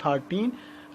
13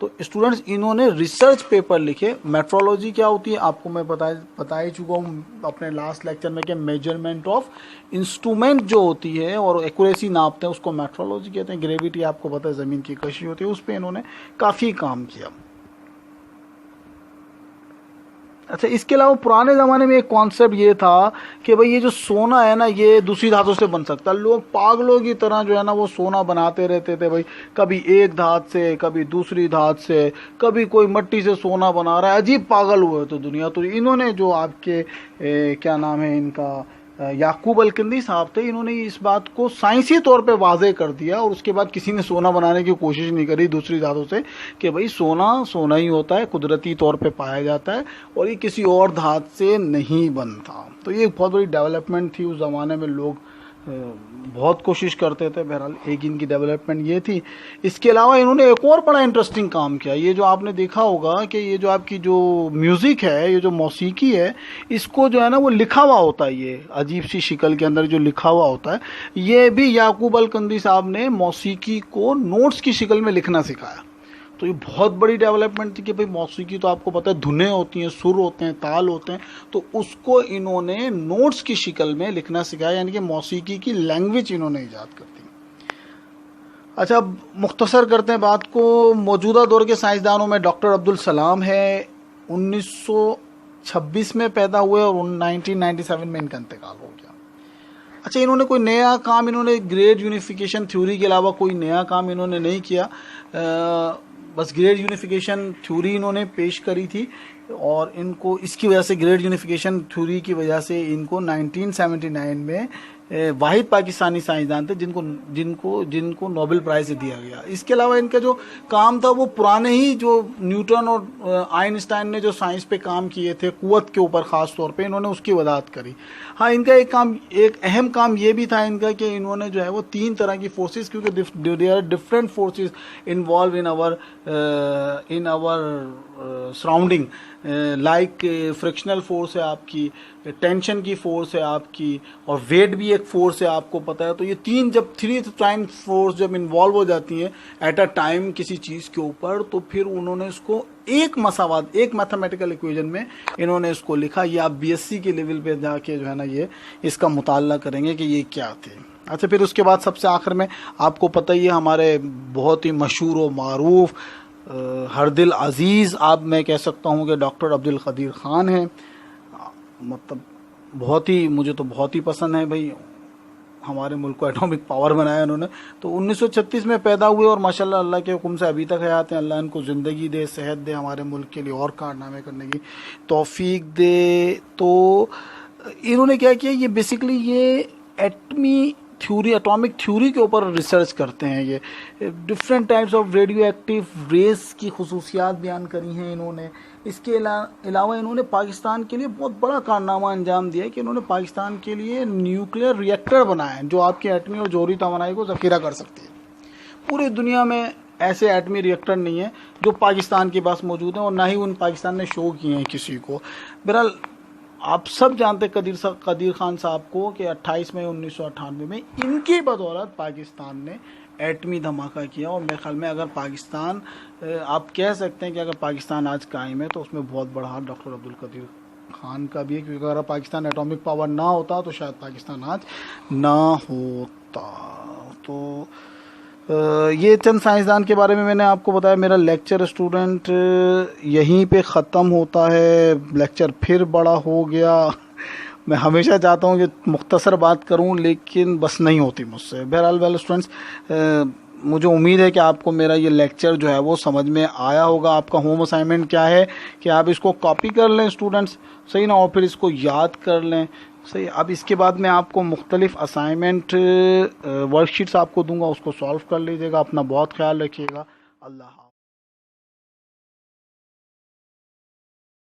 تو اسٹوڈنٹس انہوں نے ریسرچ پیپر لکھے. میٹرولوجی کیا ہوتی ہے آپ کو میں بتا ہی چکا ہوں اپنے لاسٹ لیکچر میں کہ میجرمنٹ آف انسٹرومنٹ جو ہوتی ہے اور ایکوریسی ناپتے ہیں اس کو میٹرولوجی کہتے ہیں. گریویٹی آپ کو پتہ ہے زمین کی کشش ہوتی ہے, اس پہ انہوں نے کافی کام کیا. اچھا, اس کے علاوہ پرانے زمانے میں ایک کانسیپٹ یہ تھا کہ بھئی یہ جو سونا ہے نا یہ دوسری دھاتوں سے بن سکتا ہے. لوگ پاگلوں کی طرح جو ہے نا وہ سونا بناتے رہتے تھے بھئی, کبھی ایک دھات سے, کبھی دوسری دھات سے, کبھی کوئی مٹی سے سونا بنا رہا ہے. عجیب پاگل ہوئے تو دنیا. تو انہوں نے جو آپ کے کیا نام ہے ان کا, یعقوب الکندی صاحب تھے, انہوں نے اس بات کو سائنسی طور پہ واضح کر دیا, اور اس کے بعد کسی نے سونا بنانے کی کوشش نہیں کری دوسری دھاتوں سے, کہ بھئی سونا سونا ہی ہوتا ہے, قدرتی طور پہ پایا جاتا ہے اور یہ کسی اور دھات سے نہیں بنتا. تو یہ بہت بڑی ڈیولپمنٹ تھی اس زمانے میں, لوگ بہت کوشش کرتے تھے. بہرحال ایک ان کی ڈیولپمنٹ یہ تھی. اس کے علاوہ انہوں نے ایک اور بڑا انٹرسٹنگ کام کیا. یہ جو آپ نے دیکھا ہوگا کہ یہ جو آپ کی جو میوزک ہے, یہ جو موسیقی ہے, اس کو جو ہے نا وہ لکھا ہوا ہوتا ہے, یہ عجیب سی شکل کے اندر جو لکھا ہوا ہوتا ہے, یہ بھی یعقوب الکندی صاحب نے موسیقی کو نوٹس کی شکل میں لکھنا سکھایا. تو یہ بہت بڑی ڈیولپمنٹ تھی کہ بھئی موسیقی تو آپ کو پتہ ہے دھنیں ہوتی ہیں, سر ہوتے ہیں, تال ہوتے ہیں, تو اس کو انہوں نے نوٹس کی شکل میں لکھنا سکھایا, یعنی کہ موسیقی کی لینگویج انہوں نے ایجاد کر دی. اچھا, اب مختصر کرتے ہیں بات کو. موجودہ دور کے سائنسدانوں میں ڈاکٹر عبدالسلام ہے, 1926 میں پیدا ہوئے اور 1997 میں ان کا انتقال ہو گیا. اچھا, انہوں نے کوئی نیا کام, انہوں نے گریڈ یونیفیکیشن تھیوری کے علاوہ کوئی نیا کام انہوں نے نہیں کیا. بس گریڈ یونیفیکیشن تھیوری انہوں نے پیش کری تھی, اور ان کو اس کی وجہ سے, گریڈ یونیفیکیشن تھیوری کی وجہ سے ان کو 1979 میں واحد پاکستانی سائنسدان تھے جن کو نوبل پرائز دیا گیا. اس کے علاوہ ان کا جو کام تھا وہ پرانے ہی جو نیوٹن اور آئنسٹائن نے جو سائنس پہ کام کیے تھے, قوت کے اوپر خاص طور پہ, انہوں نے اس کی وضاحت کری. ہاں, ان کا ایک اہم کام یہ بھی تھا ان کا کہ انہوں نے جو ہے وہ 3 طرح کی فورسز, کیونکہ there are different forces involved in our surrounding, like frictional force ہے آپ کی, ٹینشن کی فورس ہے آپ کی, اور ویٹ بھی ایک فورس ہے آپ کو پتہ ہے. تو یہ 3 ٹائم فورس جب انوالو ہو جاتی ہیں ایٹ اے ٹائم کسی چیز کے اوپر, تو پھر انہوں نے اس کو ایک مساوات, ایک میتھمیٹیکل ایکویژن میں انہوں نے اس کو لکھا. یہ آپ BSc کے لیول پہ جا کے جو ہے نا یہ اس کا مطالعہ کریں گے کہ یہ کیا تھے. اچھا, پھر اس کے بعد سب سے آخر میں آپ کو پتہ ہی ہے ہمارے بہت ہی مشہور و معروف, ہر دل عزیز, آپ میں کہہ سکتا ہوں کہ ڈاکٹر عبدالقدیر خان ہیں. مطلب بہت ہی, مجھے تو بہت ہی پسند ہے بھائی, ہمارے ملک کو ایٹامک پاور بنایا انہوں نے. تو 1936 میں پیدا ہوئے اور ماشاءاللہ اللہ کے حکم سے ابھی تک حیات ہیں. اللہ ان کو زندگی دے, صحت دے, ہمارے ملک کے لیے اور کارنامے کرنے کی توفیق دے. تو انہوں نے کیا کیا, یہ بیسیکلی یہ ایٹامک تھیوری کے اوپر ریسرچ کرتے ہیں. یہ different types of radio active raise کی خصوصیات بیان کری ہیں انہوں نے. اس کے علاوہ انہوں نے پاکستان کے لیے بہت بڑا کارنامہ انجام دیا ہے کہ انہوں نے پاکستان کے لیے نیوکلیئر ری ایکٹر بنائے ہیں جو آپ کے ایٹمی اور جوہری توانائی کو ذخیرہ کر سکتی ہے. پوری دنیا میں ایسے ایٹمی ری ایکٹر نہیں ہیں جو پاکستان کے پاس موجود ہیں, اور نہ ہی ان پاکستان نے شو کیے ہیں کسی کو. بہرحال آپ سب جانتے قدیر خان صاحب کو کہ 28 مئی 1998 میں ان کی بدولت پاکستان نے ایٹمی دھماکہ کیا. اور میرے خیال میں اگر پاکستان, آپ کہہ سکتے ہیں کہ اگر پاکستان آج قائم ہے تو اس میں بہت بڑا ہاتھ ڈاکٹر عبدالقدیر خان کا بھی ہے, کیونکہ اگر پاکستان ایٹامک پاور نہ ہوتا تو شاید پاکستان آج نہ ہوتا. تو یہ چند سائنسدان کے بارے میں میں نے آپ کو بتایا. میرا لیکچر اسٹوڈنٹ یہیں پہ ختم ہوتا ہے. لیکچر پھر بڑا ہو گیا. میں ہمیشہ چاہتا ہوں کہ مختصر بات کروں لیکن بس نہیں ہوتی مجھ سے. بہرحال اسٹوڈنٹس, مجھے امید ہے کہ آپ کو میرا یہ لیکچر جو ہے وہ سمجھ میں آیا ہوگا. آپ کا ہوم اسائنمنٹ کیا ہے کہ آپ اس کو کاپی کر لیں اسٹوڈنٹس, صحیح نا, اور پھر اس کو یاد کر لیں, صحیح. اب اس کے بعد میں آپ کو مختلف اسائنمنٹ ورک شیٹس آپ کو دوں گا, اس کو سالو کر لیجیے گا. اپنا بہت خیال رکھیے گا. اللہ حافظ.